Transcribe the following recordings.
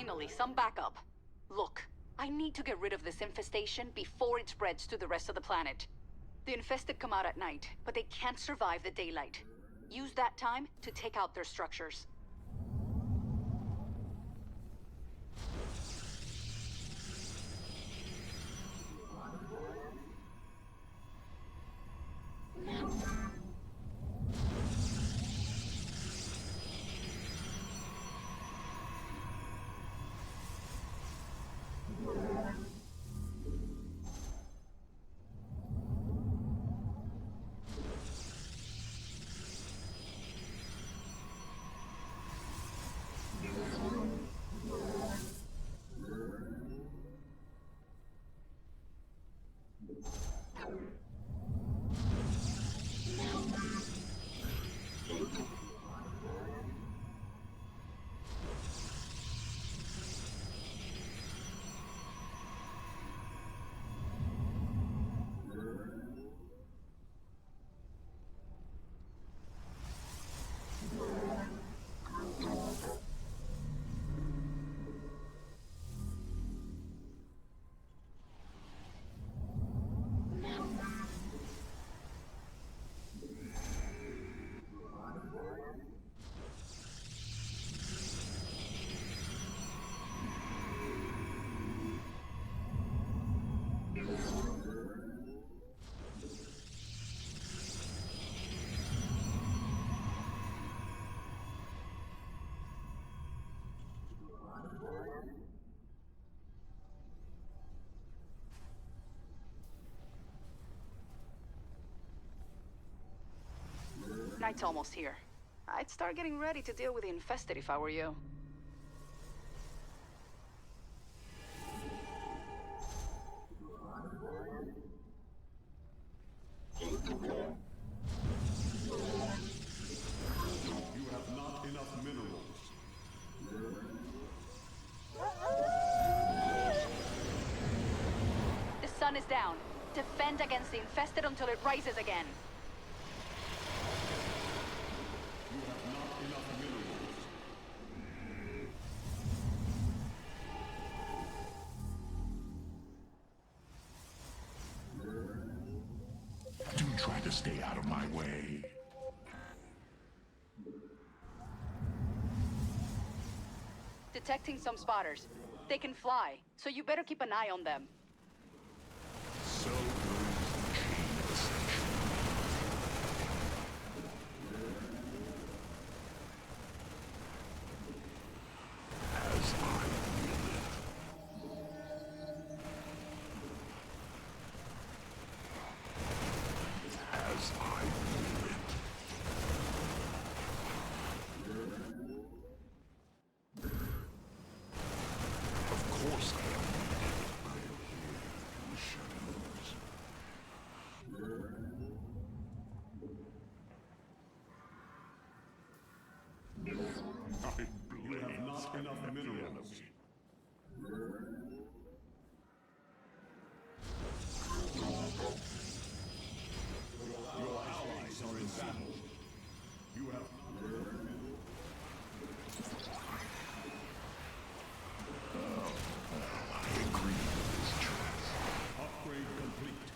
Finally, some backup. Look, I need to get rid of this infestation before it spreads to the rest of the planet. The infested come out at night, but they can't survive the daylight. Use that time to take out their structures. Night's almost here. I'd start getting ready to deal with the infested if I were you. You have not enough minerals. The sun is down. Defend against the infested until it rises again. You have not enough minerals. Do try to stay out of my way. Detecting some spotters. They can fly, so you better keep an eye on them. So goes the chain of ascension. As I will it. As I will it. Of course I am needed. I am here in the shadows. I You have not enough minerals. Your allies are in battle. You have I agree with this choice. upgrade complete.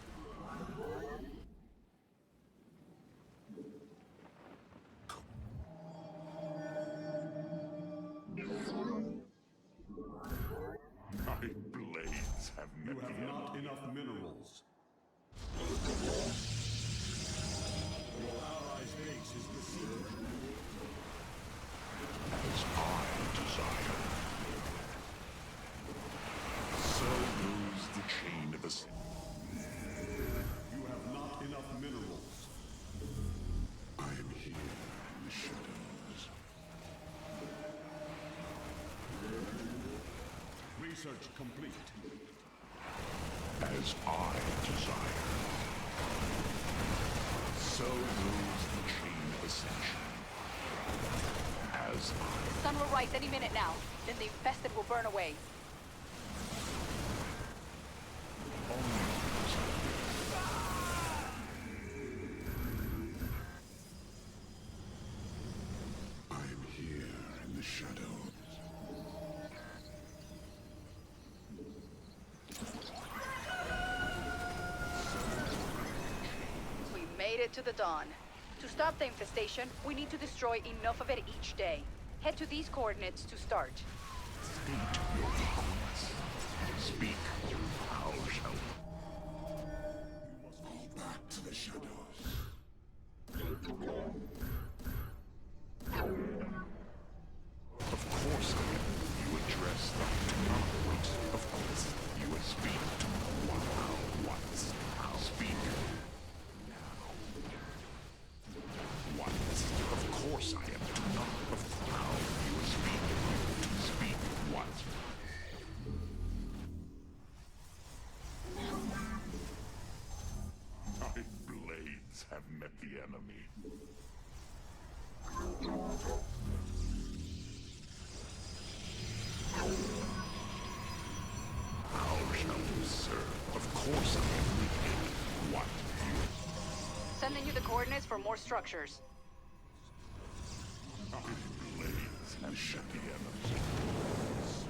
My blades have You met have the not end. enough minerals. Your allies' base is besieged. As I desire. So goes the chain of ascension. You have not enough minerals. I am here in the shadows. Research complete. As I desire. So goes the chain of ascension. As I The sun will rise any minute now. Then the infested will burn away. I am here in the shadows. it to the dawn. To stop the infestation, we need to destroy enough of it each day. Head to these coordinates to start. State your request. Speak. How shall you must go back to the shadows. Of course I am. You address the not. Of course. You speak to once. I'll speak. Now. Once. Of course I am. Not of how you speak. To speak once. My blades have met the enemy. How shall you serve? Of course I am with what you... Sending you the coordinates for more structures. My blades have shut the enemy.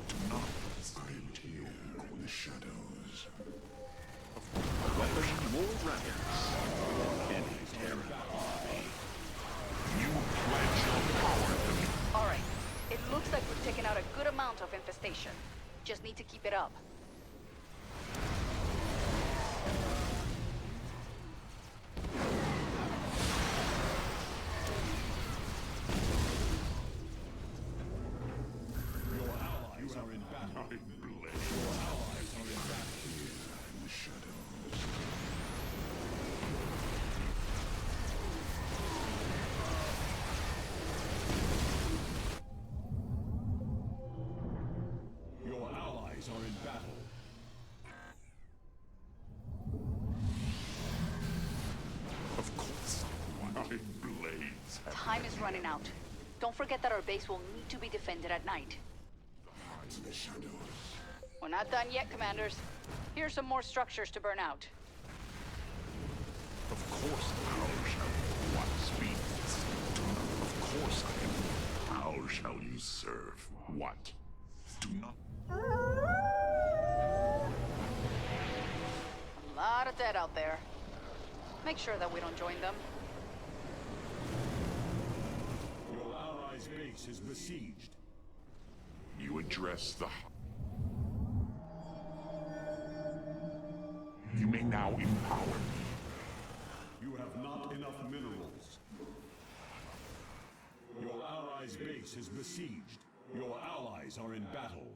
Do not speak to you in the shadows. Weapon more records. Any terror. You pledge your power to me. Alright. It looks like we've taken out a good amount of infestation. Just need to keep it up. Your allies are in battle. My blade Your allies are in battle. in the shadows. Your allies are in battle. Of course, my blades have Time is running out. Don't forget that our base will need to be defended at night. to the shadows. We're not done yet, Commanders. Here's some more structures to burn out. Of course, how shall one speak? Of course I am. How shall you serve? What? Do not. A lot of dead out there. Make sure that we don't join them. Your allies' base is besieged. You address the... You may now empower me. You have not enough minerals. Your allies' base is besieged. Your allies are in battle.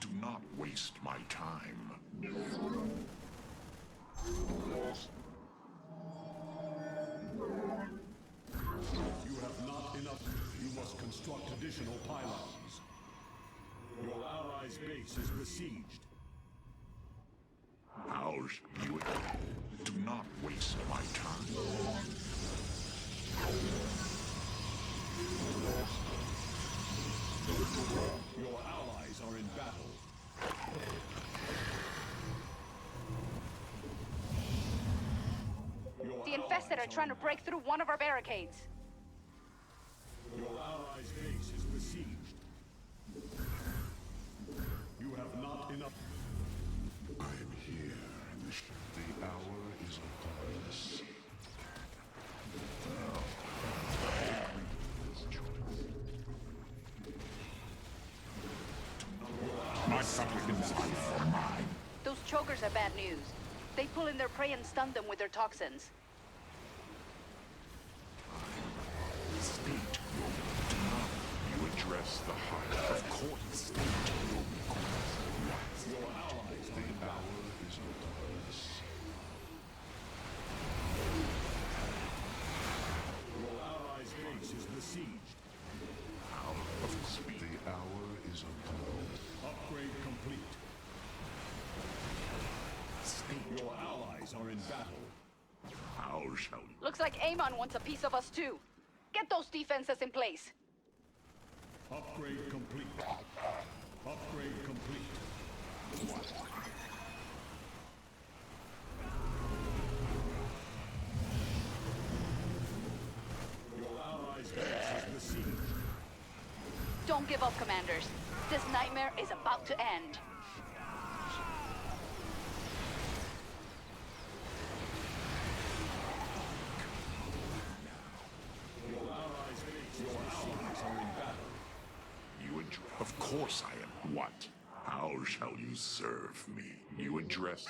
Do not waste my time. You have not enough. You must construct additional pylons. Your allies' base is besieged. How shall you... Do not waste my time. Your allies are in battle. Your The infested are trying to break through one of our barricades. Your allies' base is besieged. You have not enough. I am here in the hour is upon us. My supplicants are for mine. Those chokers are bad news. They pull in their prey and stun them with their toxins. State your do not. You address the heart. Of course, state your request. Your allies are in battle. Is upon us. Your allies' base is besieged. Hour of speed. The hour is upon us. Upgrade complete. State Your allies are in battle. how shall you? Looks like Amon wants a piece of us too. Get those defenses in place. Upgrade complete. Upgrade complete. Your allies' base is besieged. Don't give up, Commanders. This nightmare is about to end. course I am. What? How shall you serve me? You address...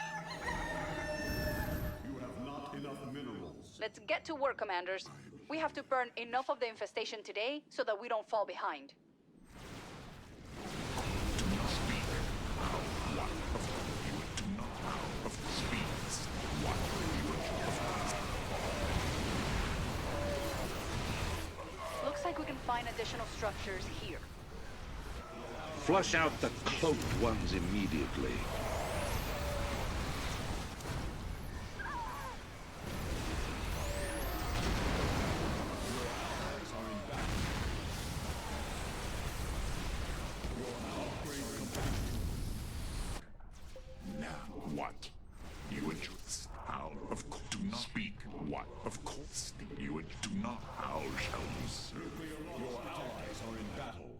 You have not enough minerals. Let's get to work, Commanders. We have to burn enough of the infestation today so that we don't fall behind. Do not speak. How? What? You do not. How? Of speaks. What? You Looks like we can find additional structures here. Flush out the cloaked ones immediately. What? You address. How? Of course. Do not speak. What? Of course. You do not. How shall you serve? Your allies are in battle.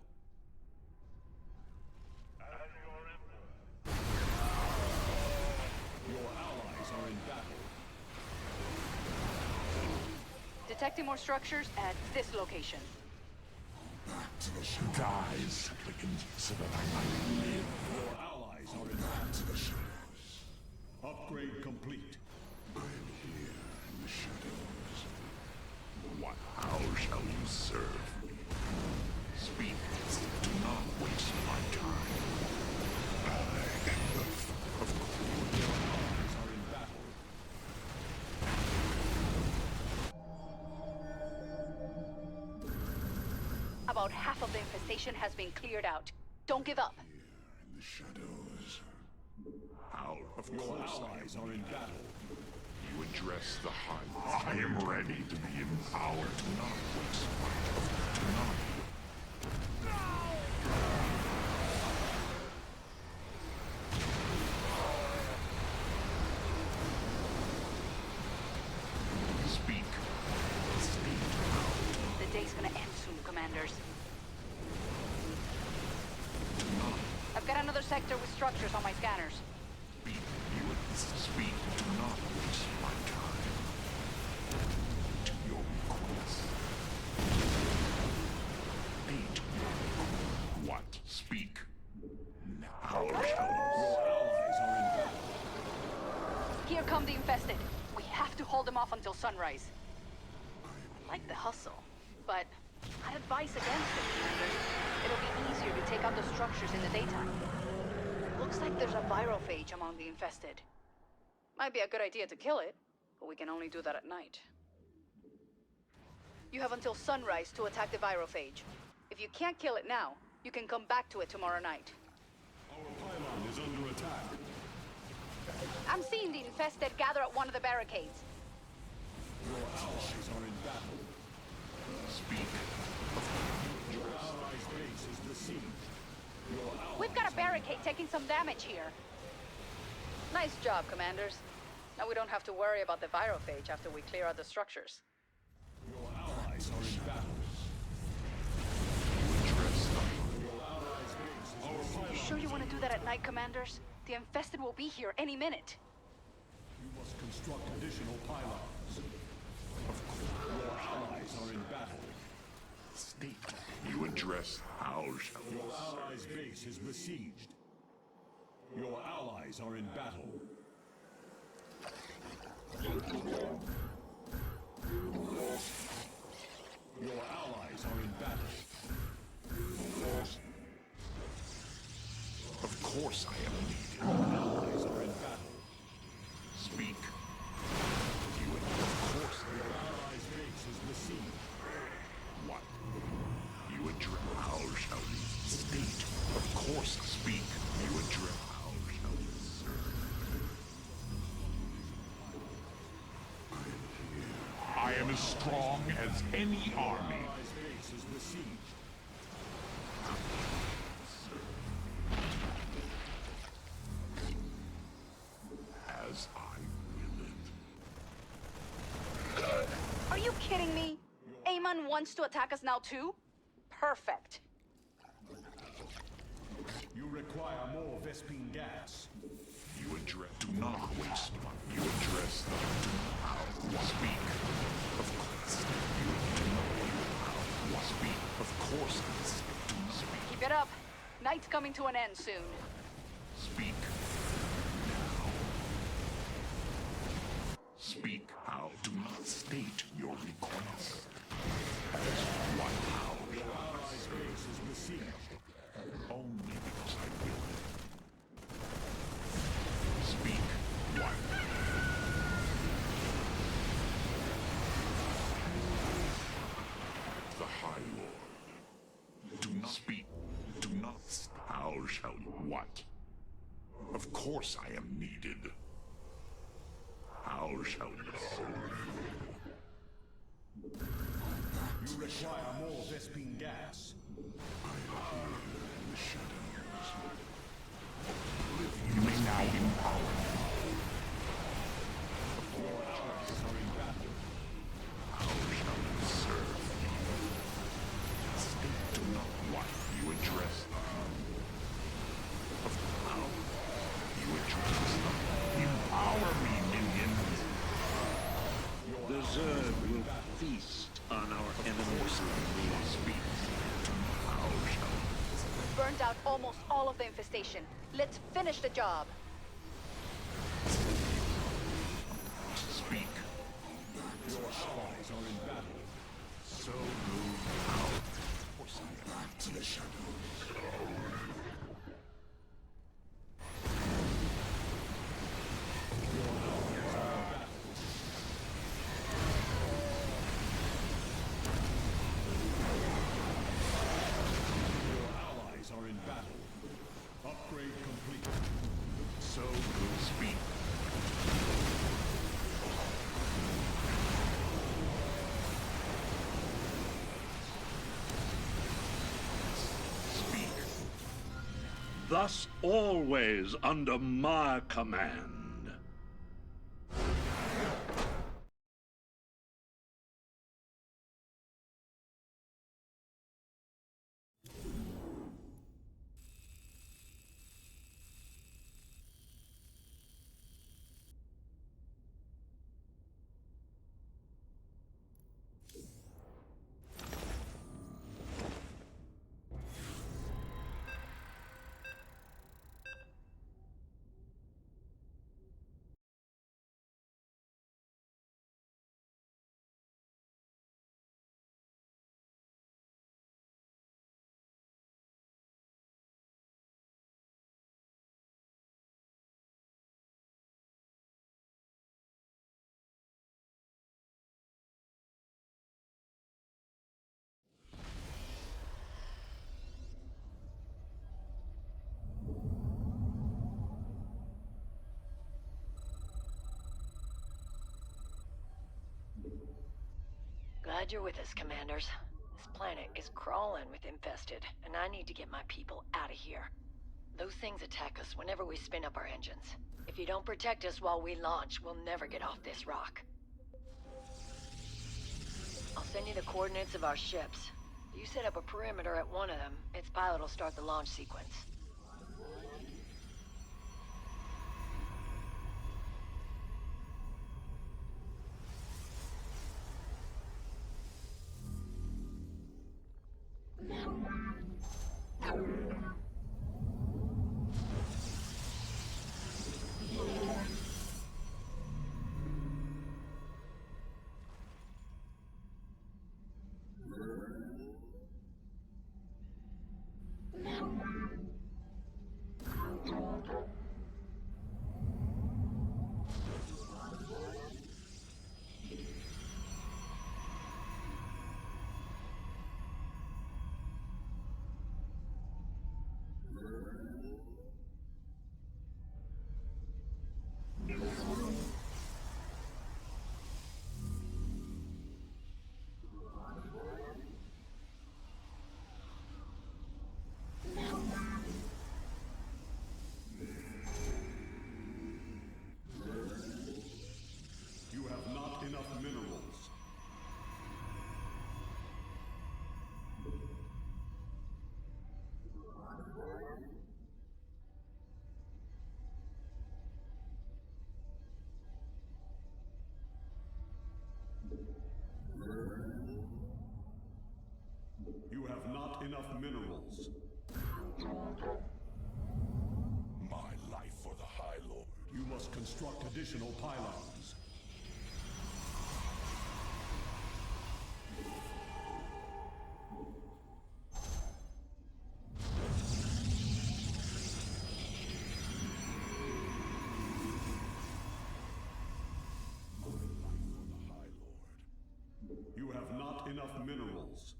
Your allies are in battle. Detecting more structures at this location. Die, supplicant, so that I might live. Your allies are in battle. Upgrade complete. I am here in the shadows. What? How shall you serve me? Speak. Do not waste my time. I am the... Of course. Your allies are in battle. About half of the infestation has been cleared out. Don't give up. In the shadows. How? Of Your course I am. allies are in battle. You address the heart. I am ready to be empowered. Do not waste my time. Do not. Speak. Speak out. The day's gonna end soon, Commanders. Do not I've got another sector with structures on my scanners. speak. You would speak. Do not waste my time. To your request. State your request. What? Speak. How shall Your allies are in battle. Here come the infested. We have to hold them off until sunrise. I like the hustle, but I'd advise against it, Commanders. It'll be easier to take out the structures in the daytime. Looks like there's a virophage among the infested. Might be a good idea to kill it, but we can only do that at night. You have until sunrise to attack the virophage. If you can't kill it now, you can come back to it tomorrow night. Our pylon is under attack. I'm seeing the infested gather at one of the barricades. Your allies are in battle. speak? Your allies' base is besieged. Your allies We've got a barricade taking some damage here. Nice job, Commanders. Now we don't have to worry about the virophage after we clear out the structures. Your allies are in battle. Your allies' base is besieged. You sure you want to do that at night, Commanders? The infested will be here any minute. You must construct additional pylons. Your allies are in battle. State. You address how shall Your allies' base is besieged. Your allies are in battle. Your allies are in battle. Of course I am needed. Your allies are in battle. Speak. You of course Your allies' base is besieged. what? You address how shall you state? Of course speak. You address how shall you serve? I am as strong as any army. Your allies' base is besieged. As I will it. Are you kidding me? Amon wants to attack us now too? Perfect. You require more Vespine gas. You address. Do not waste my. You address the. How speak. Of course. You do not. How speak. Of course. Do speak. Keep it up. Night's coming to an end soon. Speak now. Speak how. Do not state your request. What how shall I Base is besieged. only because I will. Speak what? The High Lord. Do not speak. Do not. How shall you? What? Of course I am needed. How shall you serve? You require more Vespine gas. In the shadows. You may now empower me. Your allies are in battle. How shall you serve me? State to not what you address them. Of how you address them. Empower me, minions. The Zerg will feast on our enemies. Speak to how shall We've burned out almost all of the infestation. Let's finish the job. speak? Your allies are in battle. So move out. Force me back to the shadows. Your allies are in battle. Upgrade complete. So will speak. Speak. Thus always under my command. Glad you're with us, Commanders. This planet is crawling with infested, and I need to get my people out of here. Those things attack us whenever we spin up our engines. If you don't protect us while we launch, we'll never get off this rock. I'll send you the coordinates of our ships. If you set up a perimeter at one of them, its pilot will start the launch sequence. You have not enough minerals. You have not enough minerals. must construct additional pylons. You have not enough minerals.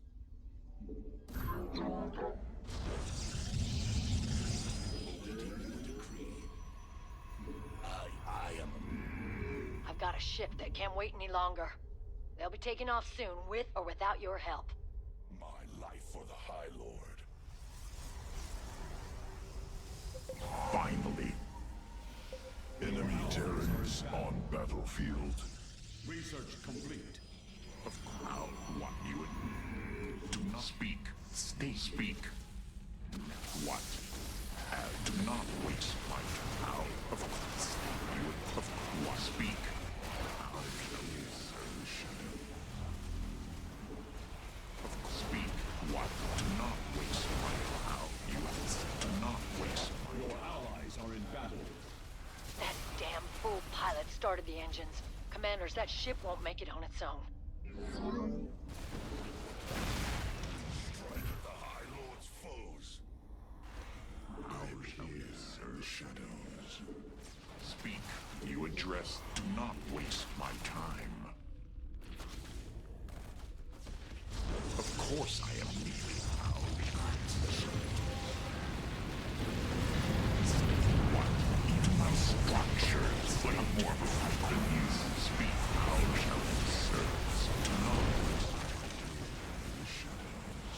I've got a ship that can't wait any longer. They'll be taking off soon, with or without your help. My life for the High Lord. Finally. Enemy Terrans on battlefield. Research complete. Of how what you would do not speak. Stay speak. What? Do not waste my time. How? Of course. You would of what speak. How shall you serve the shadow? Of speak. What? Do not waste my time. How? You do not waste my time. Your allies are in battle. That damn fool pilot started the engines. Commanders, that ship won't make it on its own. Strike at the High Lord's foes. I shall serve the shadows. Speak. You address. Do not waste my time. Of course I am needed. What? Even my structures, but I'm more powerful than you. Speak. How shall you serve? Do not the shadows.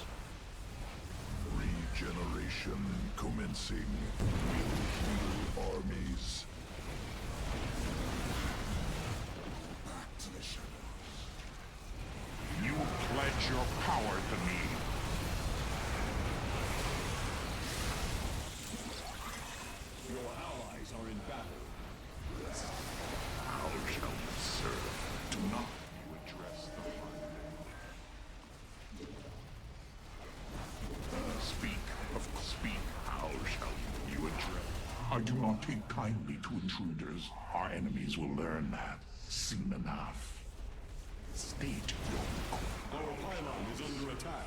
Regeneration commencing. Will heal armies. Back to the shadows. You pledge your power to me. Your allies are in battle. How shall you serve? Do not you address the fire. Speak, speak. How shall you address? I do not take kindly to intruders. Our enemies will learn that soon enough. State your Our pylon is under attack.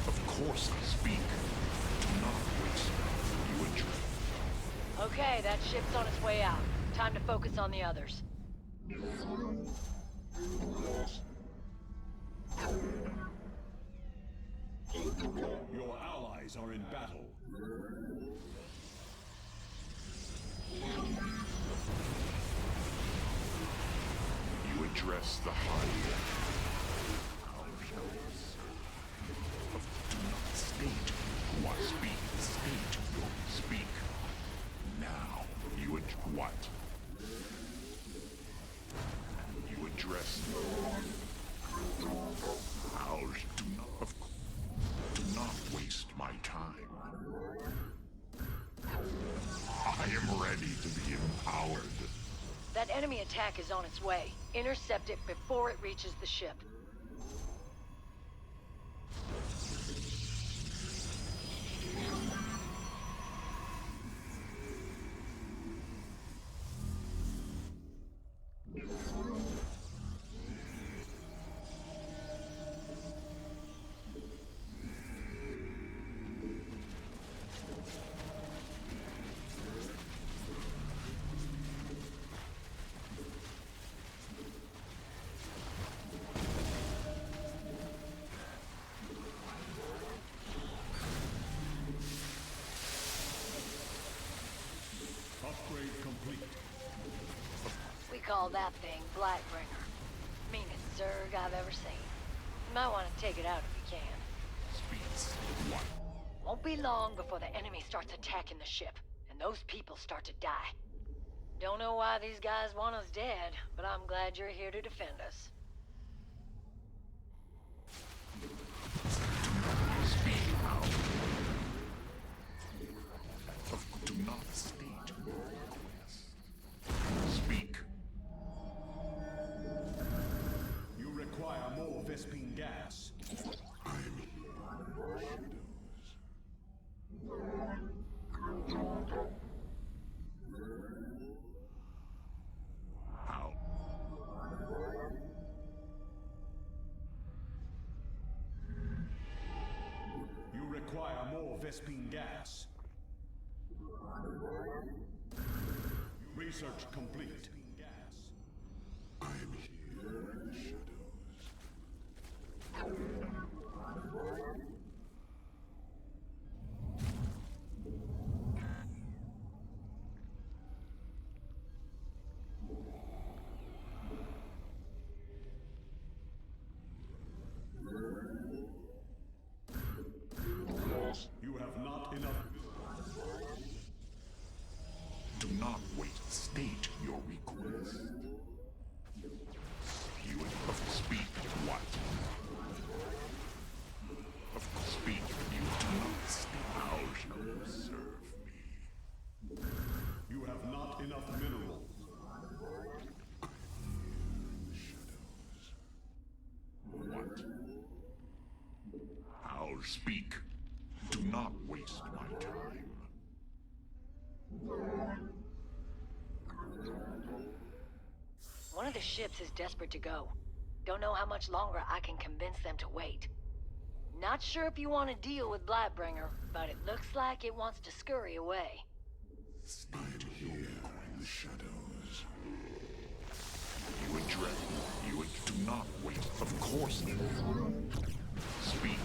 Of course I speak. Do not waste. You address. Okay, that ship's on its way out. Time to focus on the others. Your allies are in battle. You address the high. How shall you serve? Do not state. What speak? State. Your speak. Now. You would what? You address. How do not do not waste my time. I am ready to be empowered. That enemy attack is on its way. Intercept it before it reaches the ship. Upgrade complete. We call that thing Blightbringer. Meanest Zerg I've ever seen. You might want to take it out if you can. Speaks. What? Won't be long before the enemy starts attacking the ship, and those people start to die. Don't know why these guys want us dead, but I'm glad you're here to defend us. Speak out. Do not state your request. Speak. You require more Vespine gas. Vespine gas. Research complete. I am here in the shadows. You have not enough. Do not wait. State your request. You speak what? Speak. You do not speak. How shall you serve me? You have not enough minerals. In the shadows. What? How speak? Do not waste my time. One of the ships is desperate to go. Don't know how much longer I can convince them to wait. Not sure if you want to deal with Blightbringer, but it looks like it wants to scurry away. Stand here in the shadows. You address me. You do not wait. Of course. Speak.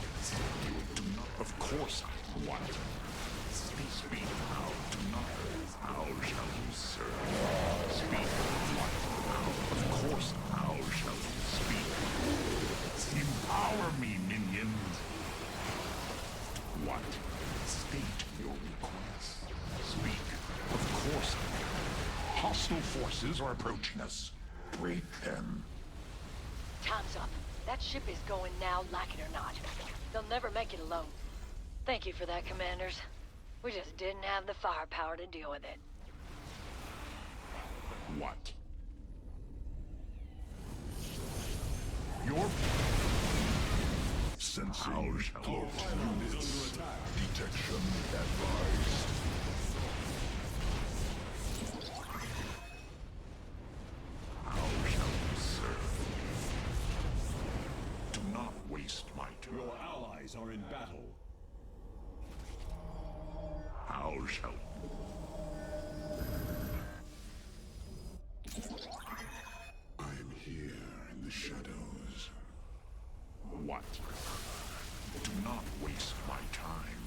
You do not. Of course I what? Speak. How do not. How shall you serve? Speak. What? How? Of course. How shall you speak? Empower me, minions. What? State your request. Speak. Of course. Hostile forces are approaching us. Break them. Time's up. That ship is going now, like it or not. They'll never make it alone. Thank you for that, Commanders. We just didn't have the firepower to deal with it. What? Your sensing close units. Detection advised. How shall you serve? Do not waste my time. Your allies are in battle. How shall I am here in the shadows. What? Do not waste my time.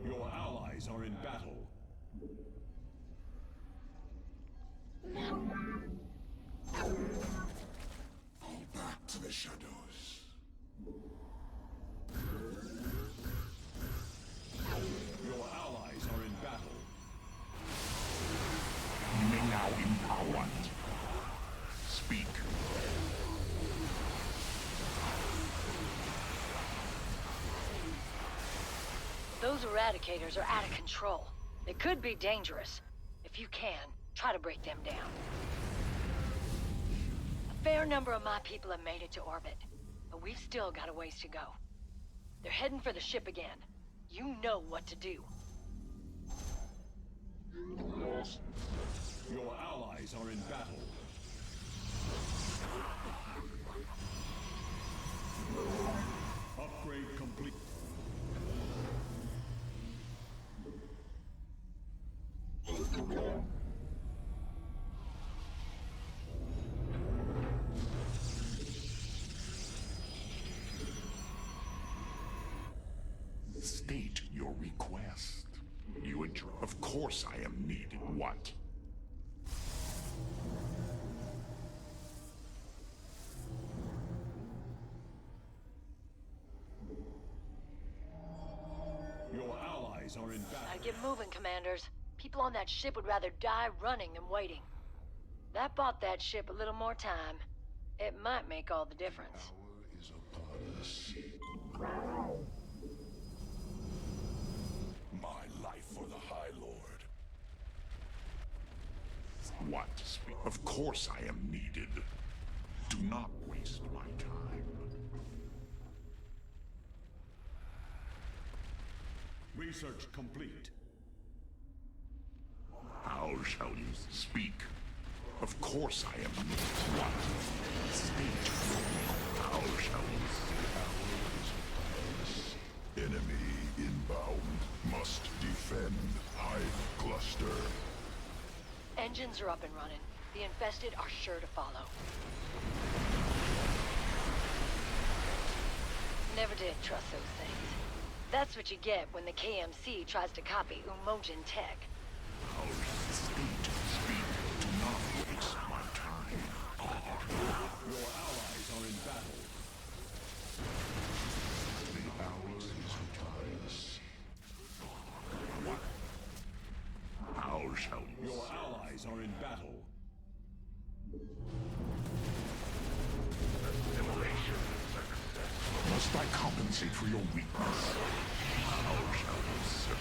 Your allies are in battle. Fall back to the shadows. Your allies are in battle. You may now empower what? Speak. Those eradicators are out of control. They could be dangerous. If you can, try to break them down. A fair number of my people have made it to orbit, but we've still got a ways to go. They're heading for the ship again. You know what to do. Your allies are in battle. Upgrade complete. State your request. You of course I am needed. What? Your allies are in battle. Gotta get moving, Commanders. People on that ship would rather die running than waiting. That bought that ship a little more time. It might make all the difference. Power is upon us. My life for the High Lord. What? Of course I am needed. Do not waste my time. Research complete. How shall you speak? Of course I am needed. What? State. How shall you speak? Enemy inbound. Defend Hive Cluster. Engines are up and running. The infested are sure to follow. Never did trust those things. That's what you get when the KMC tries to copy Umojan tech. Our state speak. Do not waste my time. Your allies are in battle. The hour is upon us. What? How shall we Your serve? allies are in battle. Must I compensate for your weakness? How shall we serve?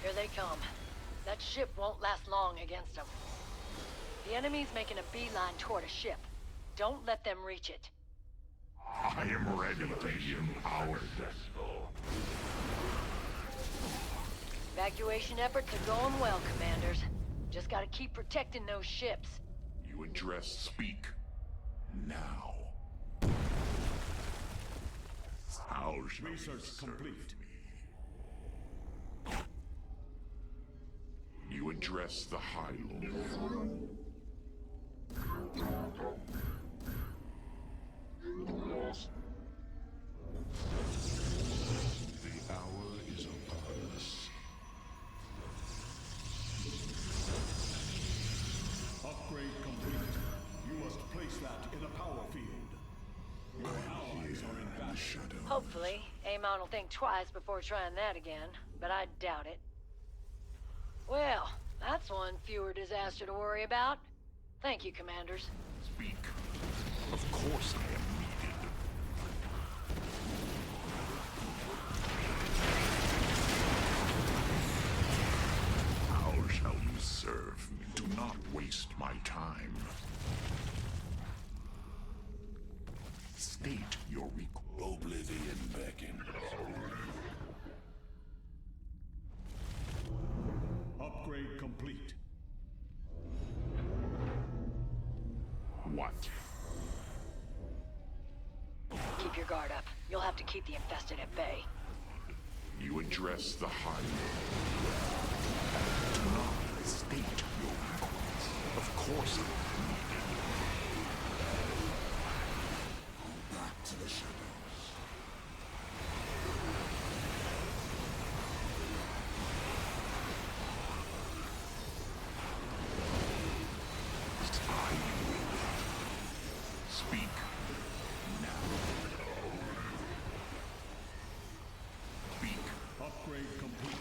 Here they come. That ship won't last long against them. The enemy's making a beeline toward a ship. Don't let them reach it. I am ready to be empowered. Evacuation efforts are going well, Commanders. Just gotta keep protecting those ships. You address speak. Now. How shall we Research serve complete. me? You address the High Lord. The hour is upon us. Upgrade complete. You must place that in a power field. Your allies are in battle. Shadow. Hopefully, Amon will think twice before trying that again, but I doubt it. Well, that's one fewer disaster to worry about. Thank you, Commanders. Speak. Of course I am needed. How shall you serve me? Do not waste my time. State your request. Oblivion beckons. Upgrade complete. What? Keep your guard up. You'll have to keep the infested at bay. You address the High Lord. Do not state your request. Of course I am needed. Go back to the shadows. I will. Speak now. Speak. Upgrade complete.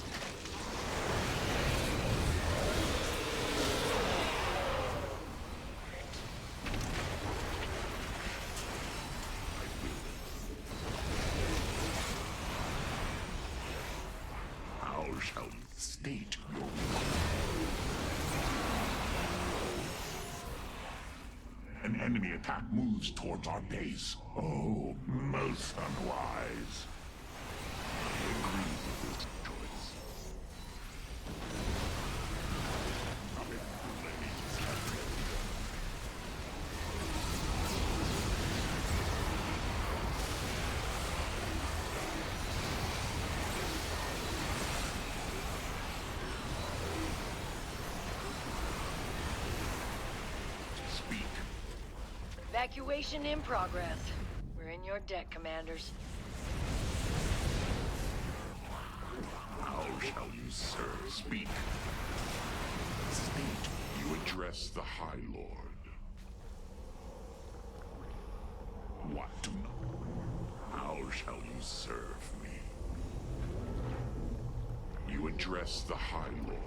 How shall you state your An enemy attack moves towards our base. Oh, most unwise. I agree with this choice. Speak. Evacuation in progress. We're in your debt, Commanders. How shall you, sir, speak? State you address the High Lord. What do not? How shall you serve me? You address the High Lord.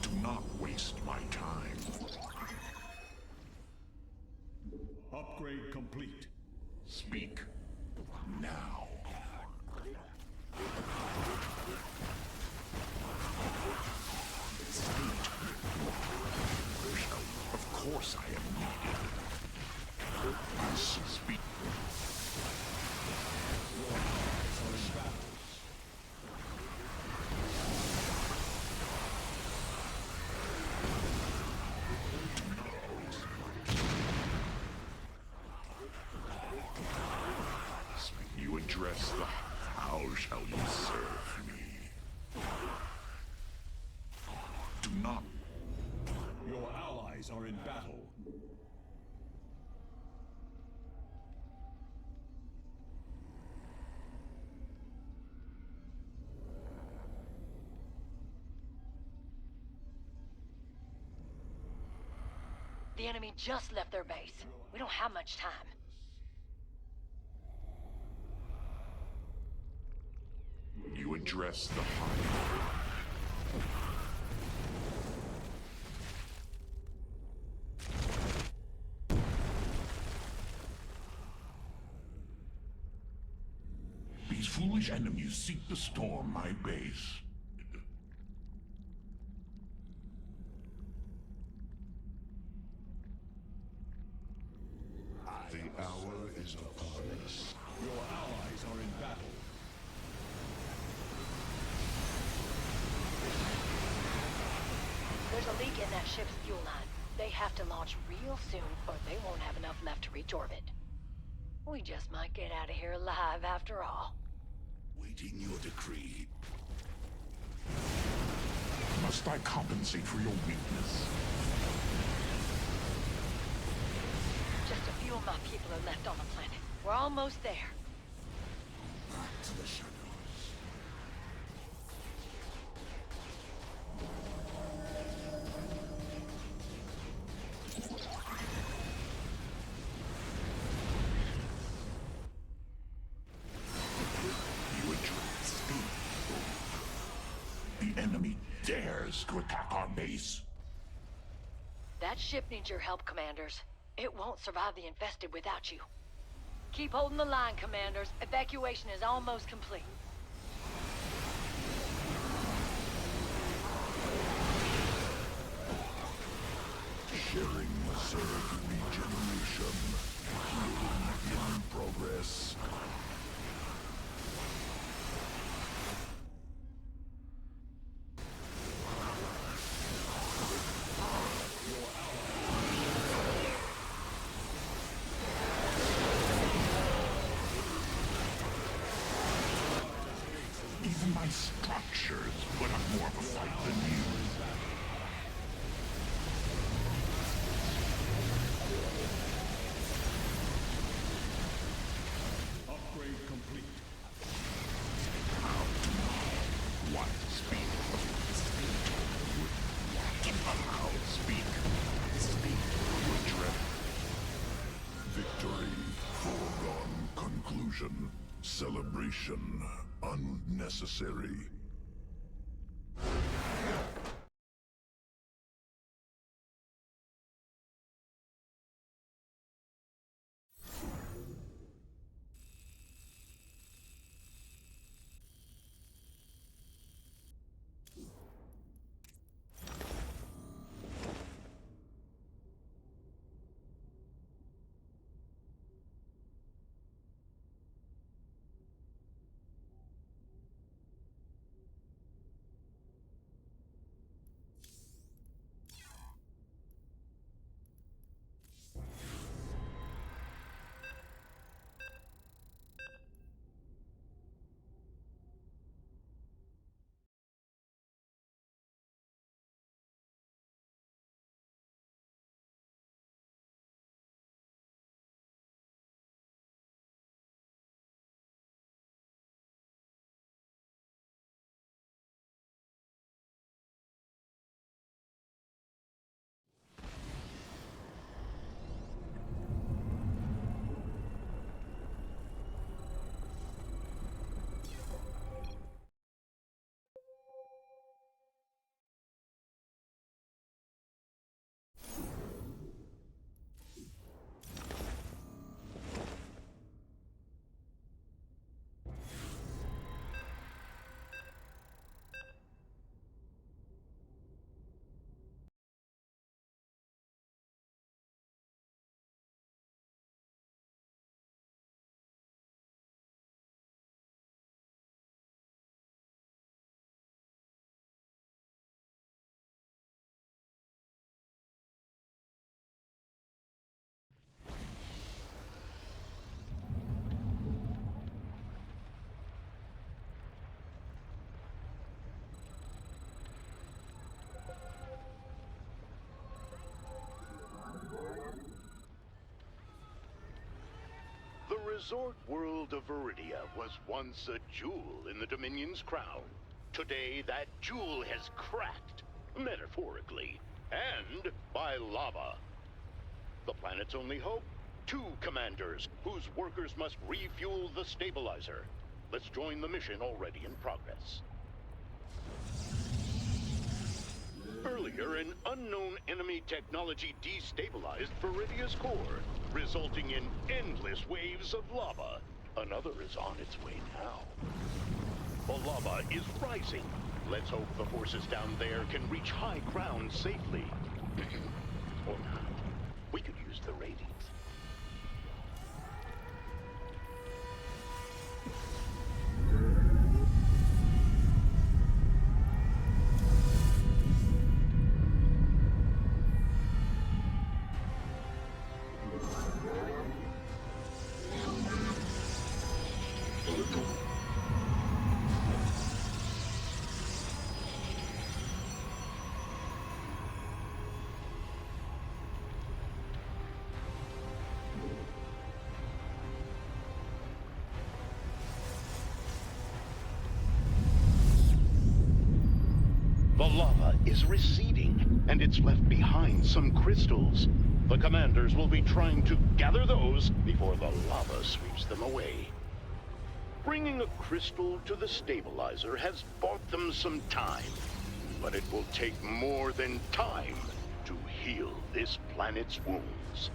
Do not waste my time. Upgrade complete. Speak now. How shall you serve me? Do not. Your allies are in battle. The enemy just left their base. We don't have much time. You address the fire. These foolish enemies seek to storm my base. The hour is upon us. Your allies are in battle. There's a leak in that ship's fuel line. They have to launch real soon, or they won't have enough left to reach orbit. We just might get out of here alive after all. Waiting your decree. Must I compensate for your weakness? Just a few of my people are left on the planet. We're almost there. Back to the shadows. You address the enemy dares to attack our base. That ship needs your help, Commanders. It won't survive the infested without you. Keep holding the line, Commanders. Evacuation is almost complete. Sharing serve regeneration. Healing in progress. Even my structures put up more of a fight than you. Upgrade complete. What? Speak. How? Speak. Speak. Address. Victory. Foregone conclusion. Celebration. Unnecessary. resort world of Viridia was once a jewel in the Dominion's crown. Today, that jewel has cracked, metaphorically, and by lava. The planet's only hope? 2 commanders, whose workers must refuel the stabilizer. Let's join the mission already in progress. Earlier, an unknown enemy technology destabilized Viridia's core, resulting in endless waves of lava. Another is on its way now. The lava is rising. Let's hope the forces down there can reach high ground safely. Or not. We could use the ratings. The lava is receding, and it's left behind some crystals. The commanders will be trying to gather those before the lava sweeps them away. Bringing a crystal to the stabilizer has bought them some time, but it will take more than time to heal this planet's wounds.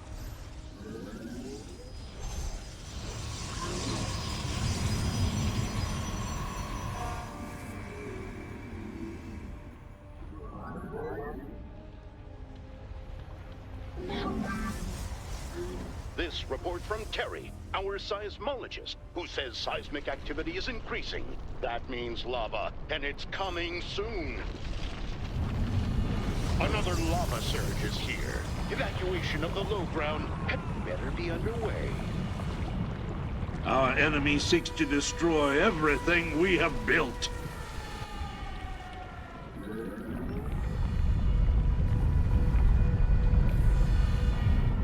This report from Terry, our seismologist, who says seismic activity is increasing. That means lava, and it's coming soon. Another lava surge is here. Evacuation of the low ground had better be underway. Our enemy seeks to destroy everything we have built.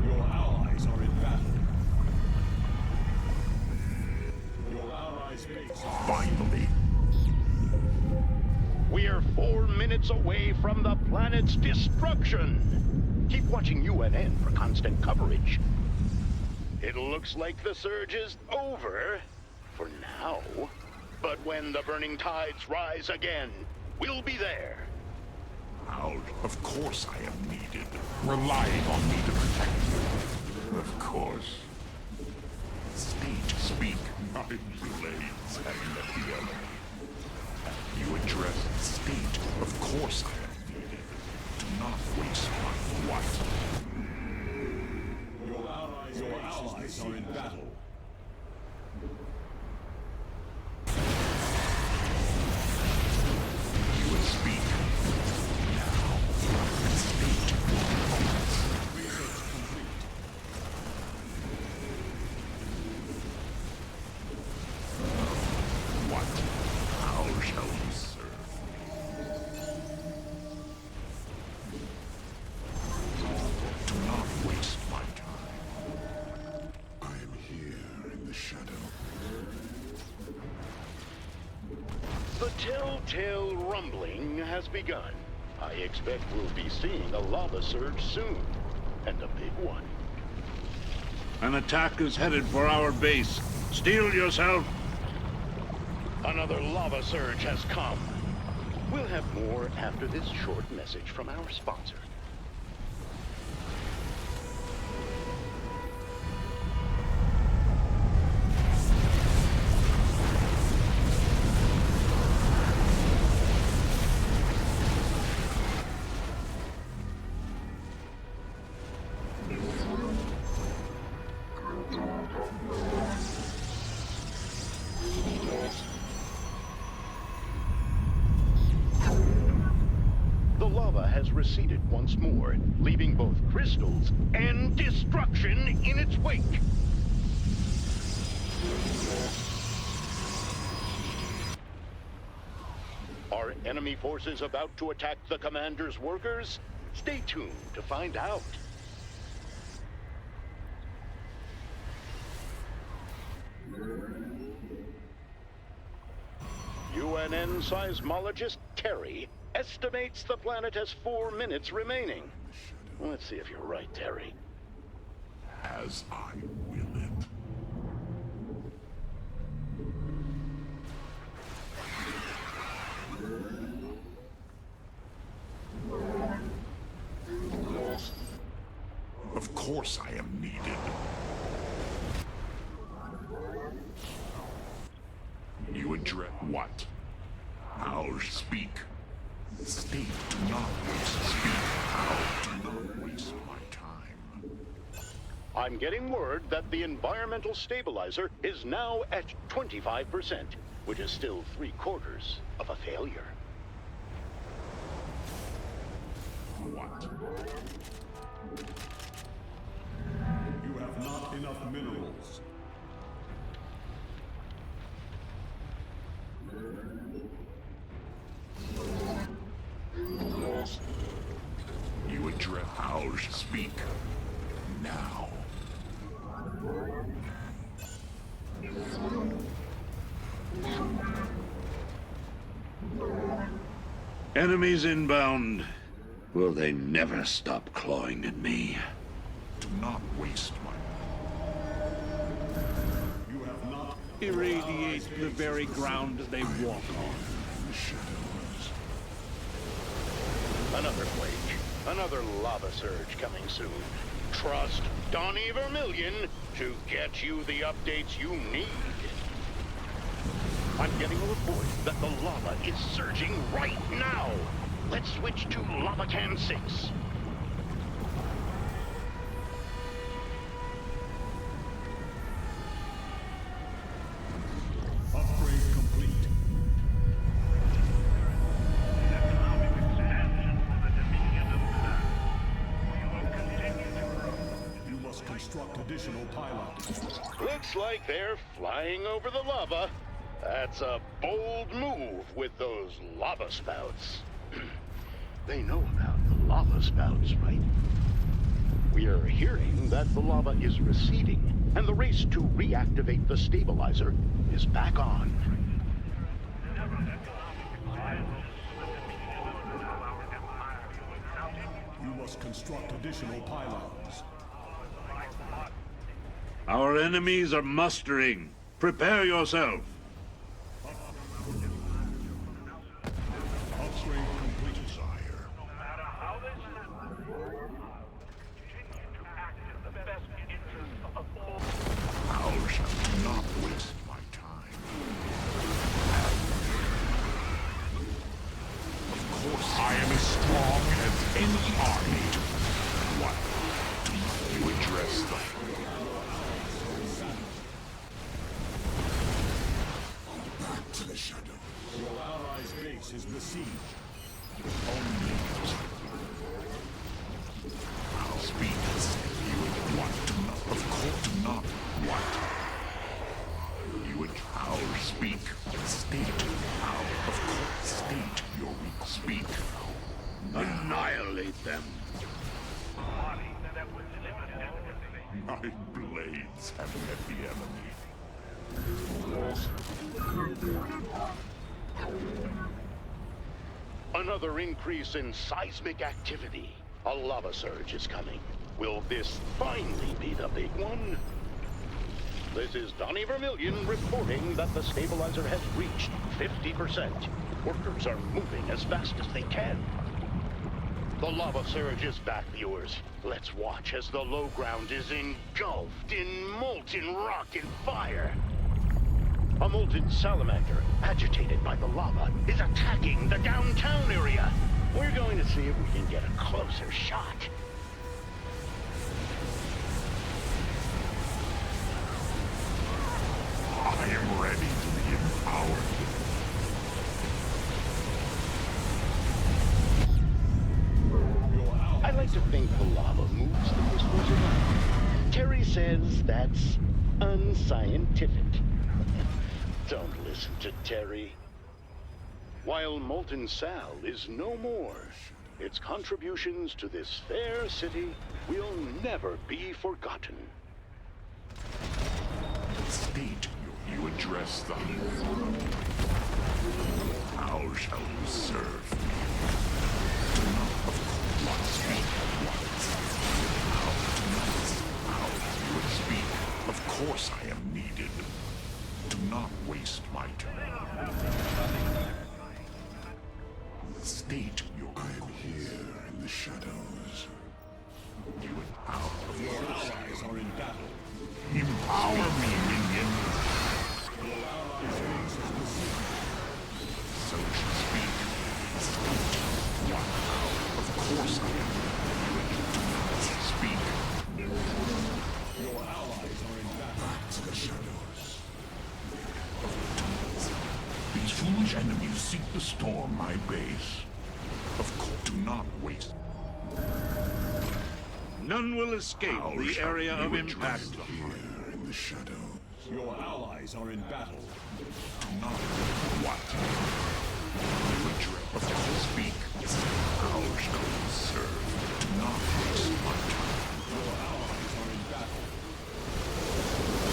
Your allies are in battle. Your allies' base. Finally. We are 4 minutes away from the planet's destruction. Keep watching UNN for constant coverage. It looks like the surge is over, for now. But when the burning tides rise again, we'll be there. Out. Of course I am needed. Relying on me to protect you. Of course. State speak. My blades have met the enemy. You address state. Of course I am needed. Do not waste my life. Your allies are in battle. You will speak. Now, state Research complete. what? How shall you serve? Do not waste my time. I am here in the shadow. The telltale rumbling has begun. I expect we'll be seeing a lava surge soon, and a big one. An attack is headed for our base. Steel yourself. Another lava surge has come. We'll have more after this short message from our sponsor. The lava has receded once more, leaving both crystals and destruction in its wake. Are enemy forces about to attack the commander's workers? Stay tuned to find out. UNN seismologist Terry estimates the planet has 4 minutes remaining. Let's see if you're right, Terry. As I will it. Of course I am needed. You address what? How speak? State, do not waste speak. How do not waste my time. I'm getting word that the environmental stabilizer is now at 25%, which is still 3/4 of a failure. What? You have not enough minerals. You address how speak. Now. Enemies inbound. Will they never stop clawing at me? Do not waste my... You have not Irradiate the very ground they walk on. shadows. Another quake. Another lava surge coming soon. Trust Donnie Vermillion to get you the updates you need. I'm getting a report that the lava is surging right now. Let's switch to Lava Can 6. upgrade complete. You must construct additional pylons. Looks like they're flying over the lava. That's a bold move with those lava spouts. They know about the lava spouts, right? We are hearing that the lava is receding, and the race to reactivate the stabilizer is back on. You must construct additional pylons. Our enemies are mustering. Prepare yourself. Upgrade complete. Desire. How shall do not waste my time. Of course I am as strong as any army. What? Do not you address the... Back to the shadow. Your allies' base is besieged. I'll speak and say you would what? Do not, of course, do not what? You would how speak? State how, of course, state your weak speak. Annihilate them. My blades have met the enemy. Another increase in seismic activity. A lava surge is coming. Will this finally be the big one? This is Donnie Vermillion reporting that the stabilizer has reached 50%. Workers are moving as fast as they can. The lava surge is back, viewers. Let's watch as the low ground is engulfed in molten rock and fire. A molten salamander, agitated by the lava, is attacking the downtown area. We're going to see if we can get a closer shot. I am ready to be empowered. I like to think the lava moves the crystals around. Terry says that's unscientific. Don't listen to Terry. While Molten Sal is no more, its contributions to this fair city will never be forgotten. State you address them. State your here in the shadows. You empower Your allies are in battle. Empower me, minion. Your allies' base is besieged. So to speak. Wow. Of course I am. Speak. Your allies are in battle. Back to the shadows. These foolish enemies seek to storm my base. Of course, do not waste. None will escape How the shall area of you impact. address here in the shadows? Your allies are in battle. Do not. What? You address. Of course, speak. How shall you serve? Do not waste my time. Your allies are in battle.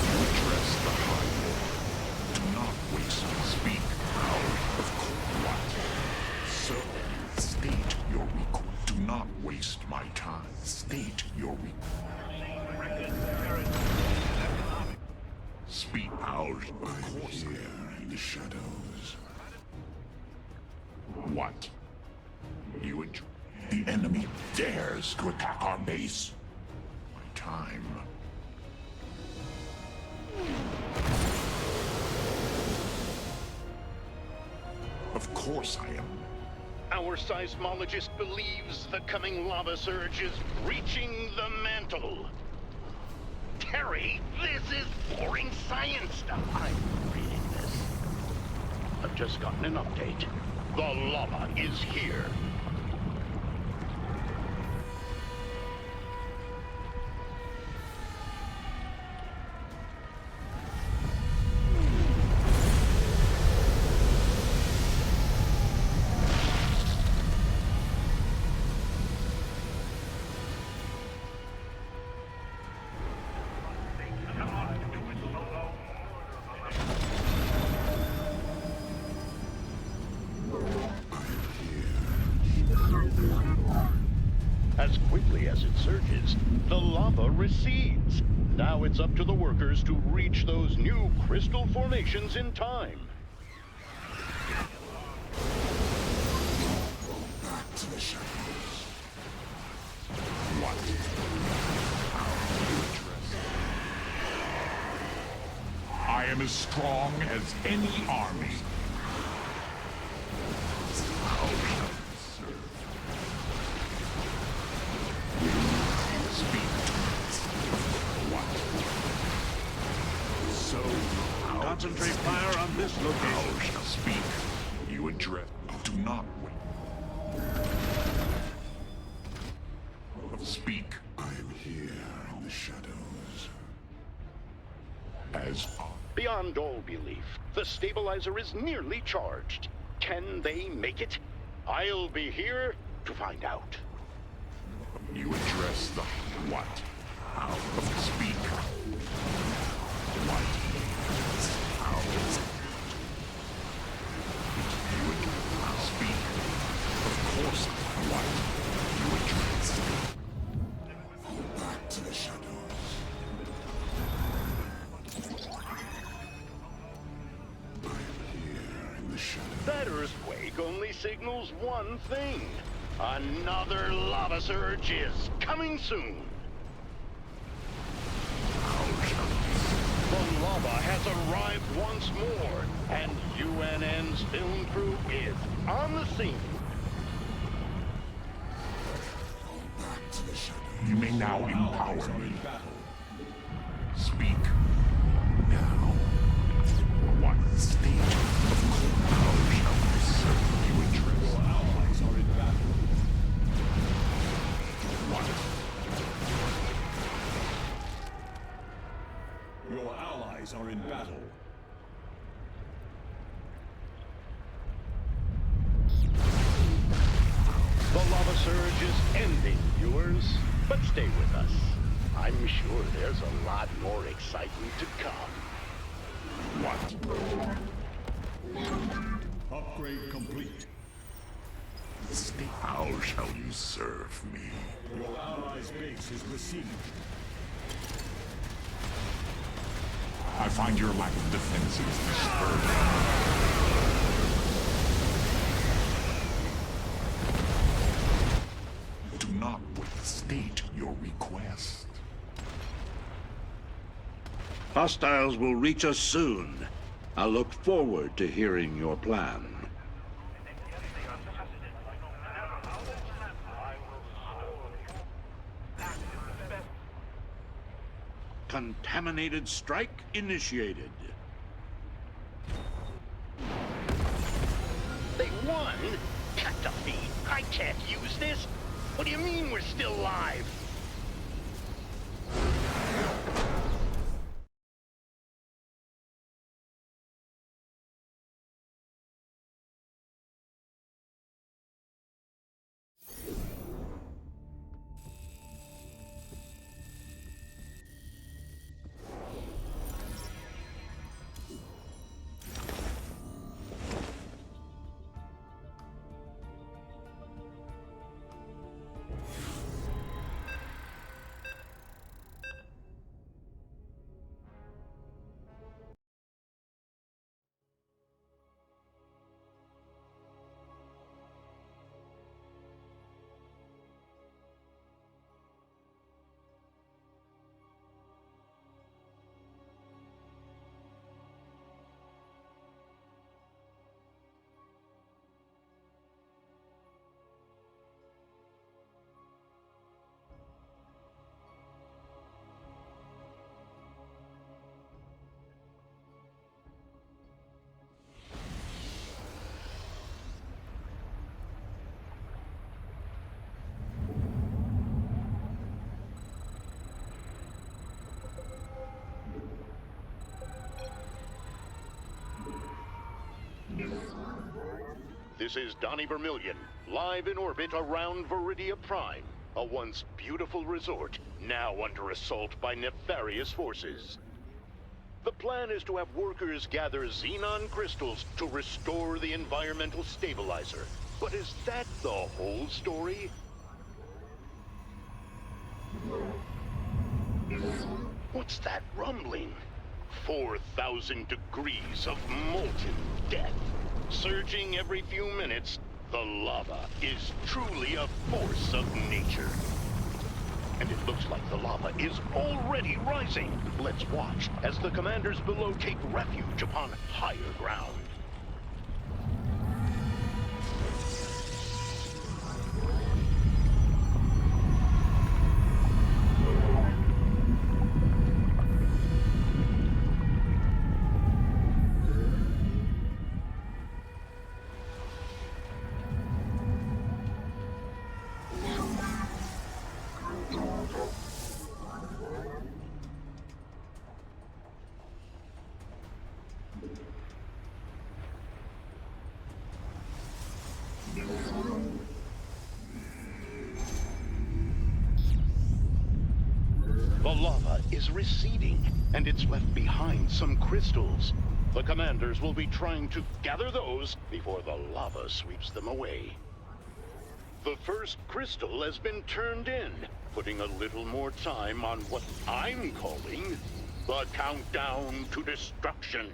You address the high lord. Do not waste my speak. How? Of course. What? So, state your request. Do not waste my time. State your request. Speak. How? Of course I am in the shadows. What? You and the enemy dares to attack our base? My time. Of course I am. Our seismologist believes the coming lava surge is breaching the mantle. Terry, this is boring science stuff. I'm reading this. I've just gotten an update. The lava is here. As quickly as it surges, the lava recedes. Now it's up to the workers to reach those new crystal formations in time. Back to the shadows. What? How do you address? I am as strong as any army. How shall you serve? Speak. What? So, Concentrate fire on this location. how shall speak? You address. Do not wait. Speak. I am here in the shadows. As Beyond all belief, the stabilizer is nearly charged. Can they make it? I'll be here to find out. you address the what? How? Speak. What? How? You address. Speak. Of course. What? You address. Back to the shadows. I am here in the shadows. That earthquake only signals one thing. Another lava surge is coming soon. The lava has arrived once more, and UNN's film crew is on the scene. Back to the shadows. You may now empower me. Speak. Now. What state of how shall I serve you address? Your allies are in battle. What? Your allies are in battle. The lava surge is ending, viewers. But stay with us. I'm sure there's a lot more excitement to come. What? Upgrade complete. State. How shall you serve me? Your allies' base is besieged. I find your lack of defenses disturbing. Hostiles will reach us soon. I look forward to hearing your plan. Contaminated strike initiated. They won? Cut the feed. I can't use this. What do you mean we're still live? This is Donnie Vermillion, live in orbit around Viridia Prime, a once beautiful resort, now under assault by nefarious forces. The plan is to have workers gather xenon crystals to restore the environmental stabilizer. But is that the whole story? What's that rumbling? 4,000 degrees of molten death. Surging every few minutes, the lava is truly a force of nature. And it looks like the lava is already rising. Let's watch as the commanders below take refuge upon higher ground. The lava is receding, and it's left behind some crystals. The commanders will be trying to gather those before the lava sweeps them away. The first crystal has been turned in, putting a little more time on what I'm calling the countdown to destruction.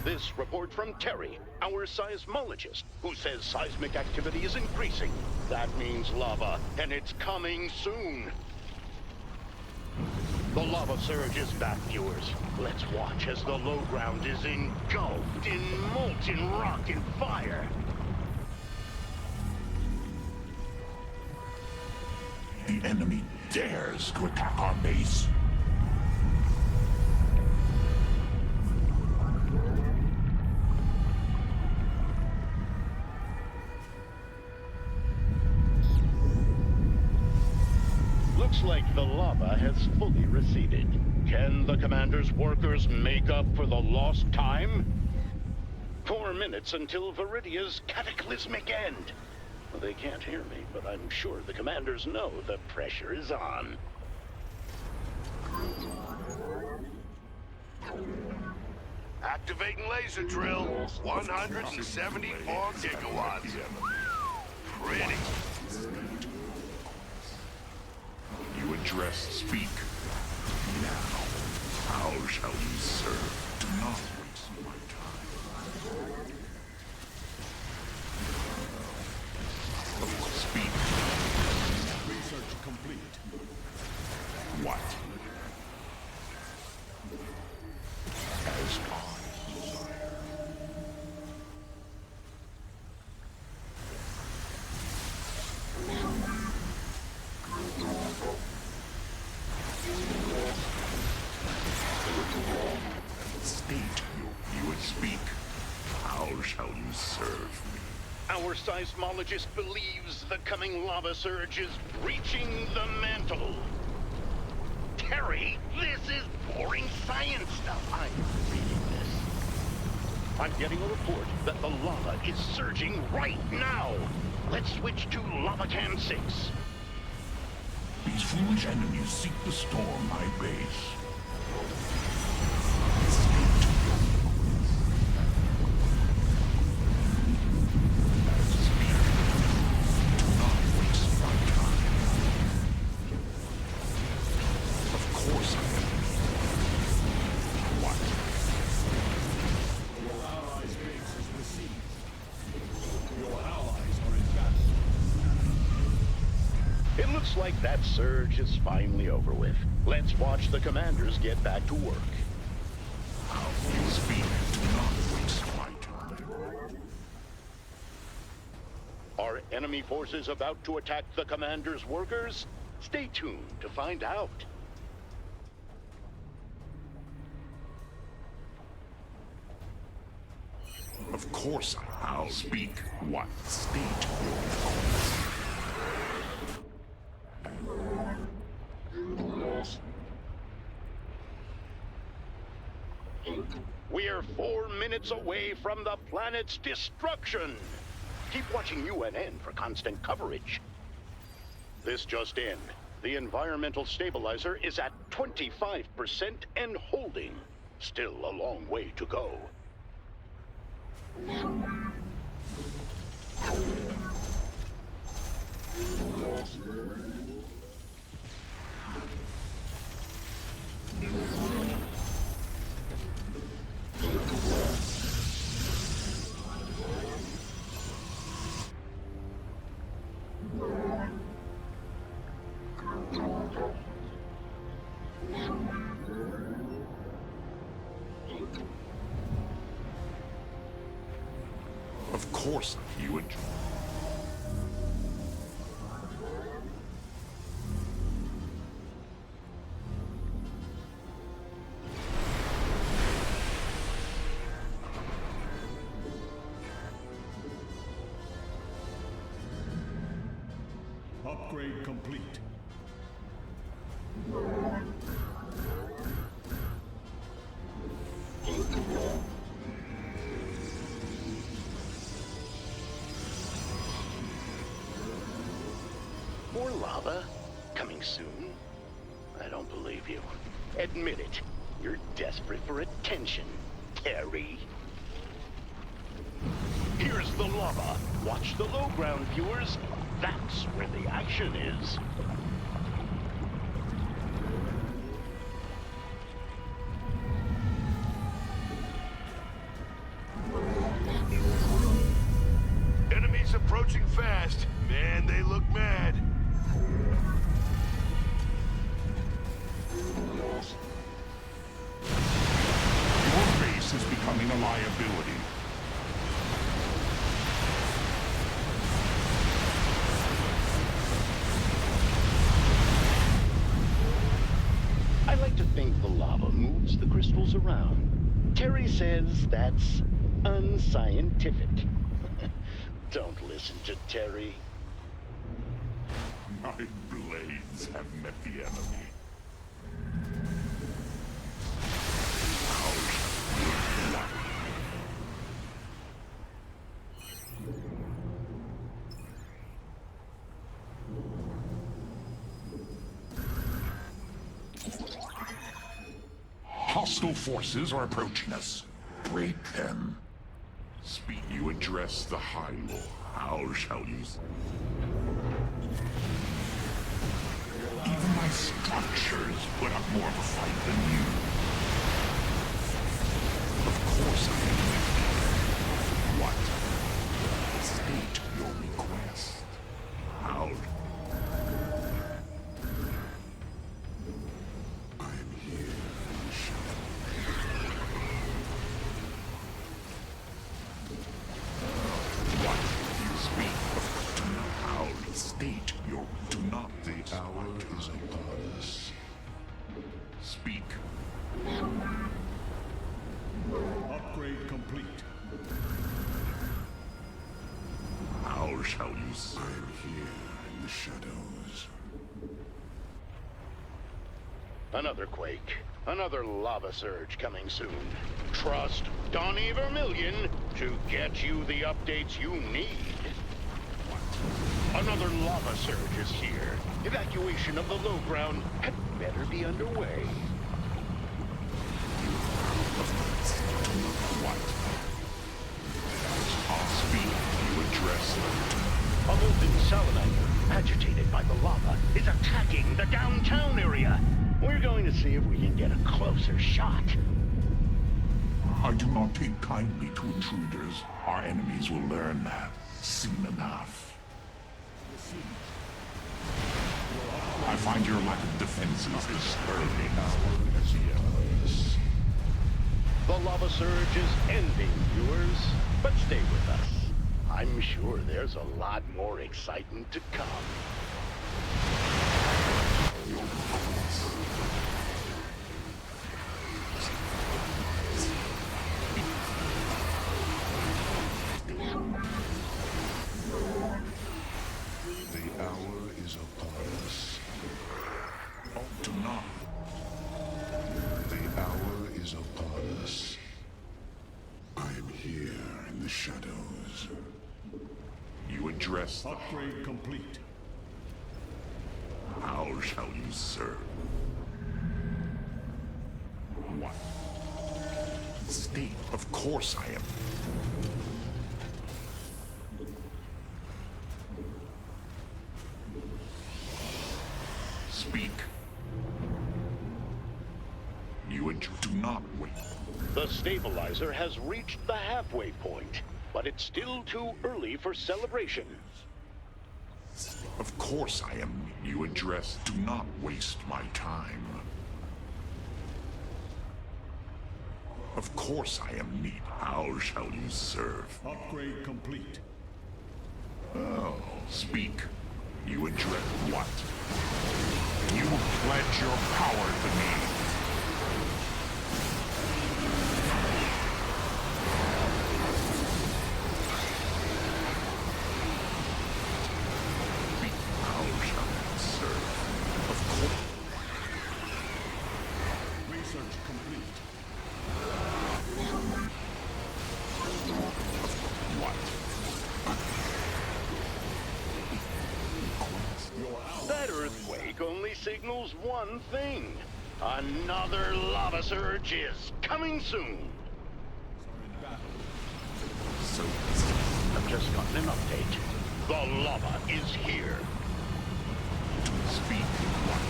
This report from Terry, our seismologist, who says seismic activity is increasing. That means lava, and it's coming soon. The lava surge is back, viewers. Let's watch as the low ground is engulfed in molten rock and fire. The enemy dares to attack our base. Looks like the lava has fully receded. Can the commander's workers make up for the lost time? 4 minutes until Viridia's cataclysmic end. Well, they can't hear me, but I'm sure the commanders know the pressure is on. Activating laser drill. 174 gigawatts. Pretty. You address speak. Now, how shall you serve? Do not waste my time. Our seismologist believes the coming lava surge is breaching the mantle. Terry, this is boring science stuff. I'm reading this. I'm getting a report that the lava is surging right now. Let's switch to Lava Cam 6. These foolish enemies seek to storm my base. Like that surge is finally over with. Let's watch the commanders get back to work. How you speak, do not waste my time. Are enemy forces about to attack the commander's workers? Stay tuned to find out. Of course I'll speak. What state? We're 4 minutes away from the planet's destruction. Keep watching UNN for constant coverage. This just in. The environmental stabilizer is at 25% and holding. Still a long way to go. Of course you would. Upgrade complete. More lava? Coming soon? I don't believe you. Admit it. You're desperate for attention, Terry. Here's the lava. Watch the low ground, viewers. That's where the action is. Enemies approaching fast. Man, they look mad. Your base is becoming a liability. I like to think the lava moves the crystals around. Terry says that's unscientific. Don't listen to Terry. My blades have met the enemy. Hostile forces are approaching us. Break them. Speak you address the High Lord. How shall you... Even my structures put up more of a fight than you. Of course I am with you. What? State your request. How? I am here in the shadow. What? You speak of... Do not how? State your... Do not... The hour is upon us. Speak. Upgrade complete. shall you serve? I am here in the shadows. Another quake. Another lava surge coming soon. Trust Donnie Vermillion to get you the updates you need. Another lava surge is here. Evacuation of the low ground had better be underway. What? I'll speak. You address them. A molten salamander, agitated by the lava, is attacking the downtown area. We're going to see if we can get a closer shot. I do not take kindly to intruders. Our enemies will learn that soon enough. I find your lack of defenses disturbing. Yes. The lava surge is ending, viewers. But stay with us. I'm sure there's a lot more excitement to come. The hour is upon us. Oh, do not. The hour is upon us. I am here in the shadows. You address the... Upgrade complete. How shall you serve? What? State, of course I am. Speak. Do not wait. The stabilizer has reached the halfway point, but it's still too early for celebrations. Of course I am. You address. Do not waste my time. Of course I am need. How shall you serve? Upgrade complete. Oh, speak. You address what? You pledge your power to me. That earthquake only signals one thing. Another lava surge is coming soon. So, I've just gotten an update. The lava is here. speak what?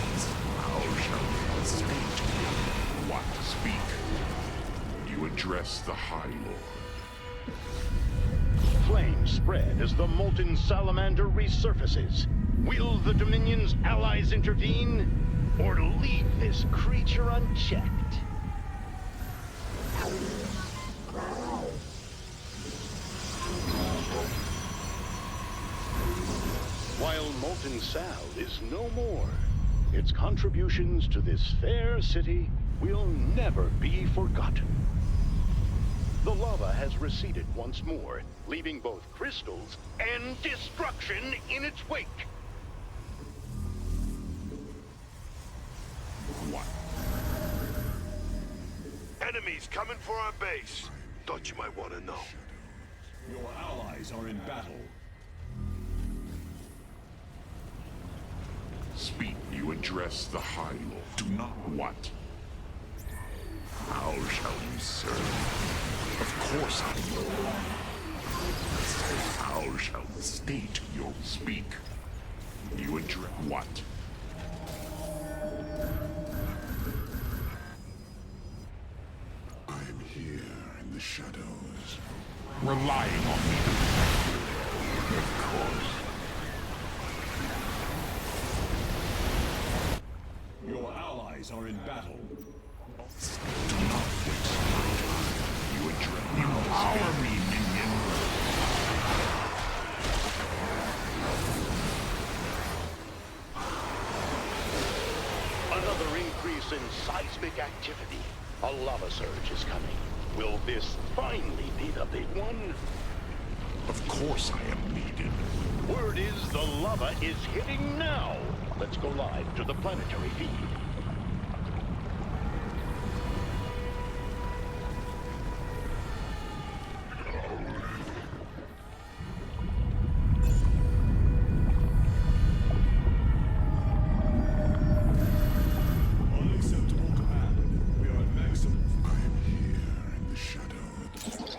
How shall you state? What? Speak. You address the High Lord. Flames spread as the molten salamander resurfaces. Will the Dominion's allies intervene, or leave this creature unchecked? While Molten Sal is no more, its contributions to this fair city will never be forgotten. The lava has receded once more, leaving both crystals and destruction in its wake. What? Enemies coming for our base. Thought you might want to know. Your allies are in battle. Speak. You address the High Lord. Do not what? How shall you serve? Of course I will. How shall state your speak? You address what? I am here in the shadows. Relying on me. Of course. Your allies are in battle. Do not waste my time. You address. Empower me, minion. Another increase in seismic activity. A lava surge is coming. Will this finally be the big one? Of course I am needed. Word is the lava is hitting now. Let's go live to the planetary feed. Unacceptable command. We are at maximum. I am here in the shadows.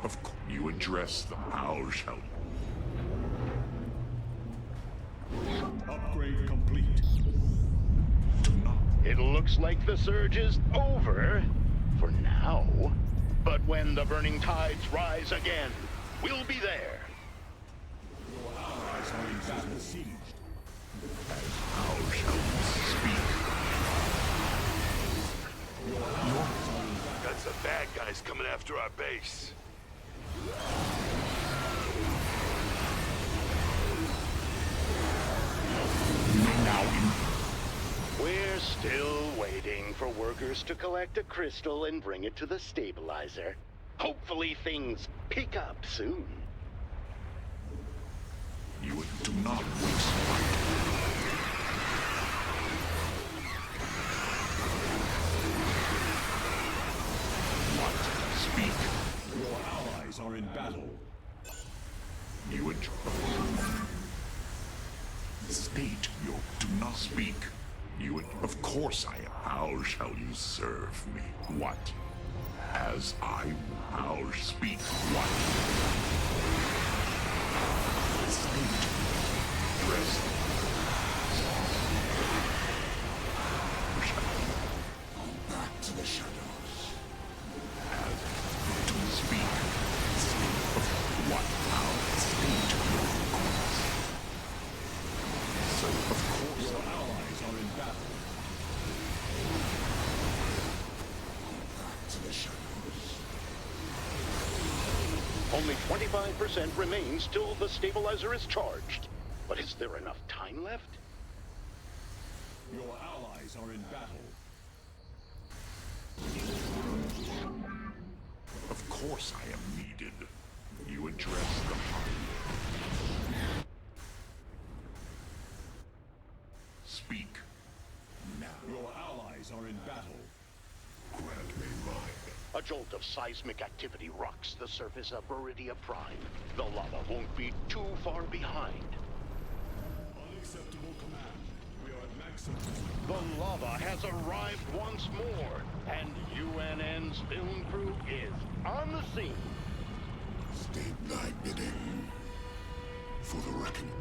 Of course you address them. How shall you? Upgrade complete. Do not. It looks like the surge is over. For now. But when the burning tides rise again, we'll be there. Your allies are in battle besieged. How shall you speak? Got some bad guys coming after our base. We're still waiting for workers to collect a crystal and bring it to the stabilizer. Hopefully things pick up soon. You do not waste my time. What? Speak. Your allies are in battle. You state you do not speak. You of course I am. How shall you serve me? What? As I how speak what? State. Dress. Go back to the shadows. As to speak. Of what? How state your course. So of course Your allies are in battle. Back to the shadows. Only 25% remains till the stabilizer is charged. But is there enough time left? Your allies are in battle. Of course I am needed. You address the heart. Speak. Now. Your allies are in battle. Grant me mine. A jolt of seismic activity rocks the surface of Viridia Prime. The lava won't be too far behind. Unacceptable command. We are at maximum. The lava has arrived once more, and UNN's film crew is on the scene. State thy bidding for the reckoning.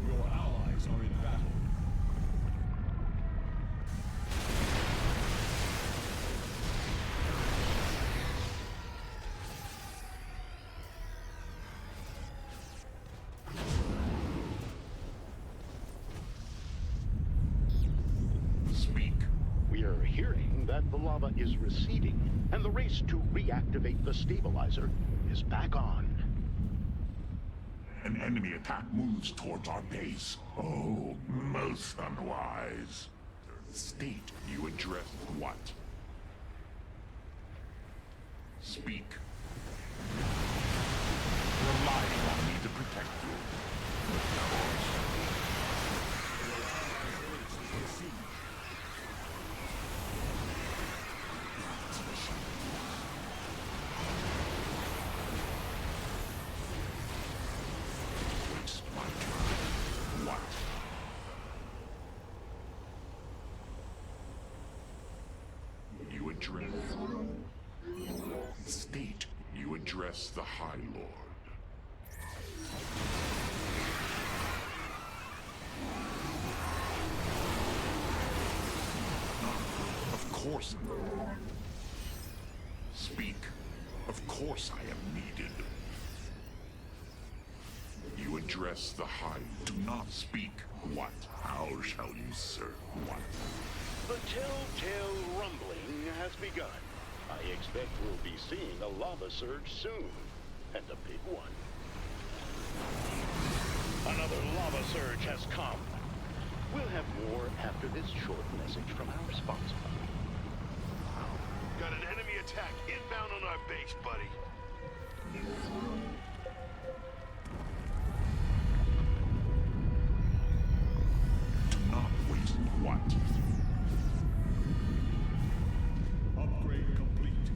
Your allies are in battle. Speak. We are hearing that the lava is receding, and the race to reactivate the stabilizer is back on. An enemy attack moves towards our base. Oh, most unwise. State you address what? Speak. Relying on me to protect you. Of course. Waste my time. What? You address. State you address the High Lord. Of course. Speak. Of course I am needed. You address the High. Do not speak. What? How shall you serve? What? The telltale rumbling has begun. I expect we'll be seeing a lava surge soon. And a big one. Another lava surge has come. We'll have more after this short message from our sponsor. Got an enemy attack inbound on our base, buddy. Do not waste what? Upgrade complete.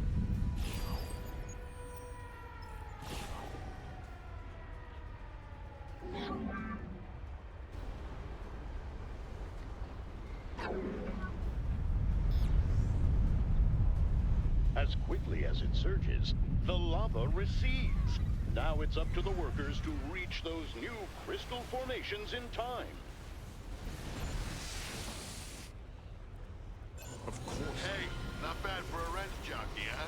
As quickly as it surges, the lava recedes. Now it's up to the workers to reach those new crystal formations in time. Of course. Hey, not bad for a wrench jockey, huh?